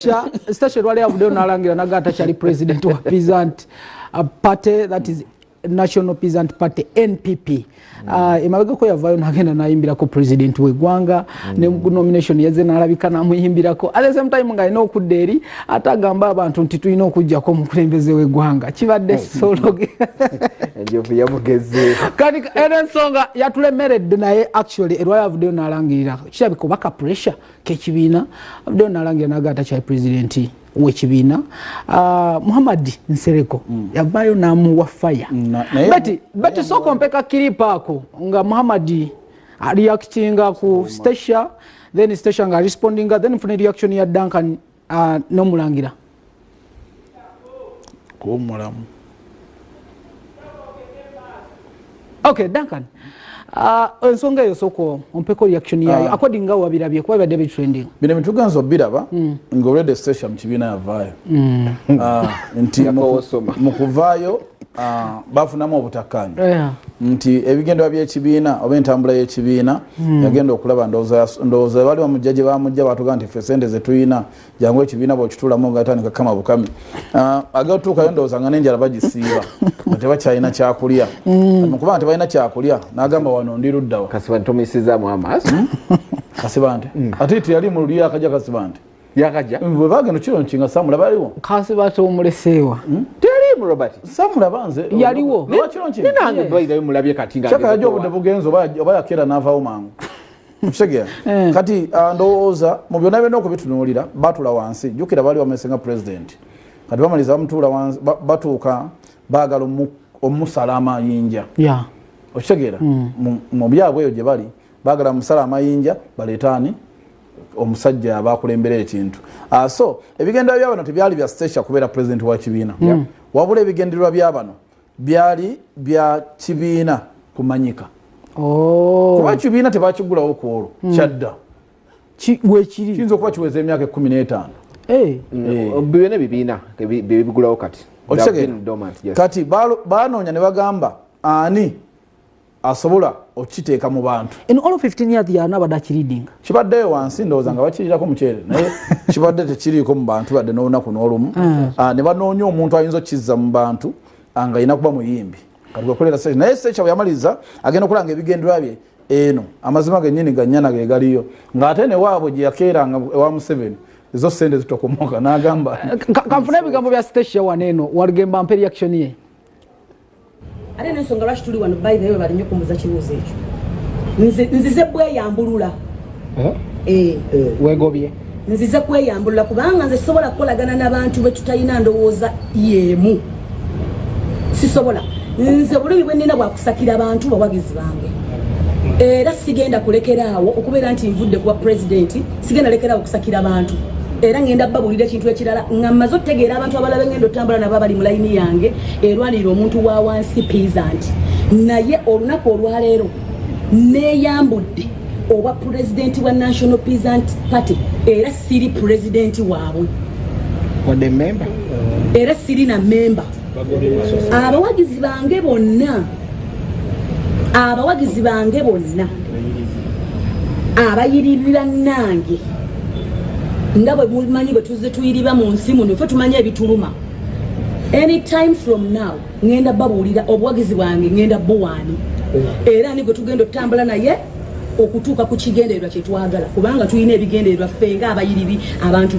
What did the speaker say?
Stecia wale Yeyambudde nalangira nagata chali president wa Peasant party, that is National Peasant Party NPP. Emabega ko yavayo nagenda nayimbira ko president wegwanga ne nomination yeze nalabika namuyimbira ko at the same time nga ino okuderi atagamba abantu nti tulina okujja ko mukulembeze wegwanga kibadde sologe enjovu yamugeze kati ensonga yatulemeredde naye actually Yeyambudde nalangirira kirabiko baka pressure kekibina Yeyambudde nalangira nagata cha president wekibina Muhammad Nsereko yabayo namuwa fire beti soko mpeka kilipa ako nga Muhammad reactinga ku Stecia, then Stecia nga respondinga, then fune reaction ya Duncan no mulangira ko mulamu. Okay, Duncan ensonga yo soko ompeko reaction yayo according nga wabirabye kwa David trending bine mituganzo biraba ngo already Stecia mkibina yavayo nti mukuvayo bafunamu obutakanya nti ebigendo by'ekibiina oba entambula y'ekibiina yagenda okulaba ndowooza bali bamujjaje bamujja batuga nti ffe sente ze tuyina jangu ekibiina bw'okituulamu nga atandika kama bukami agatuukayo ndowooza nga n'enjala bagisiiba nga tebakyalina kyakulya mukuba nti balina kyakulya n'agamba wano ndi luddawa Kasiba ntomisizaamu amaaso Kasiba nti ate teyali mu lulya akajja Kasiba nti yakaja bwe bagenda kiro nkinga Samula baliwo Kasiba tomuleseewa teri mu Robert Samula banze yaliwo ninange bwaida mulabye katinga chaka yajo obudde bugenzo oba yakera n'avaawo mangu kutegera kati ndowooza mu byonna byonna okubitunulira batula wansi jukira bali bamesenga president kati bamaliza bamutuula wansi batuuka baagala omusala amayinja okutegera mu byabwe eyo gye bali baagala musala amayinja baleetaani omusajja abakulembera ekintu so ebigendererwa byabano tebyali bya Stecia kubeera president wa kibiina wabula ebigendererwa byabano byali bya kibiina kumanyika kuba kibiina tebakigulawo ku olwo kyadda wekiri kiyinza okuba kiweza emyaka 15 byonna ebibiina bigulawo kati kati banoonya ne bagamba ani asobola okiteeka mu bantu in all of 15 years yana badachi reading kibaddeyo wansi ndowooza nga bakirirako mukyere naye kibadde tekiriiko mu bantu badde n'olunaku n'olumu ne banoonya omuntu ayinza okizza mu bantu nga alina kuba muyimbi kati gwekolera Stecia naye Stecia bwe yamaliza agenda okulanga ebigendererwa bye eno amazima gennyini gannyana ge galiyo ng'ate ne waabwe gye yakeeranga ewa Museveni ezo ssente zitokomoka n'agamba kanfuna ebigambo bya Stecia waneeno walugemba mpe reaction ye ate n'ensonga lwaki tuli wano by the way balinye okumuza kibuuzo ekyo nzize bweyambulula wegobye nzize kweyambulula kubanga nze sisobola kukolagana n'abantu be tutalina ndowooza yeemu sisobola nze bulumi bwe nnina bwakusakira abantu bawagizi bange era sigenda kulekeraawo okubeera nti nvudde kuba pulezidenti sigenda lekeraawo okusakira abantu era ngenda babulira ekintu ekirala nga mmaze okutegeera abantu abalala ngenda otambula nabo abali mu layini yange erwanirira omuntu wa wansi Peasant naye olunaku olwaleero neeyambudde obwa pulezidenti wa National Peasant Party era siri pulezidenti waabwe era siri na memba abawagizi bange bonna abayiririra nange nga bwe mumanyi bwe tuzze tuyiriba mu nsi muno ffe tumanye ebituluma anytime from now ngenda babuulira obuwagizi bwange ngenda buwaani era ni gwe tugenda otambula naye okutuuka ku kigendererwa kye twagala kubanga tulina ebigendererwa ffe nga abayiriri abantu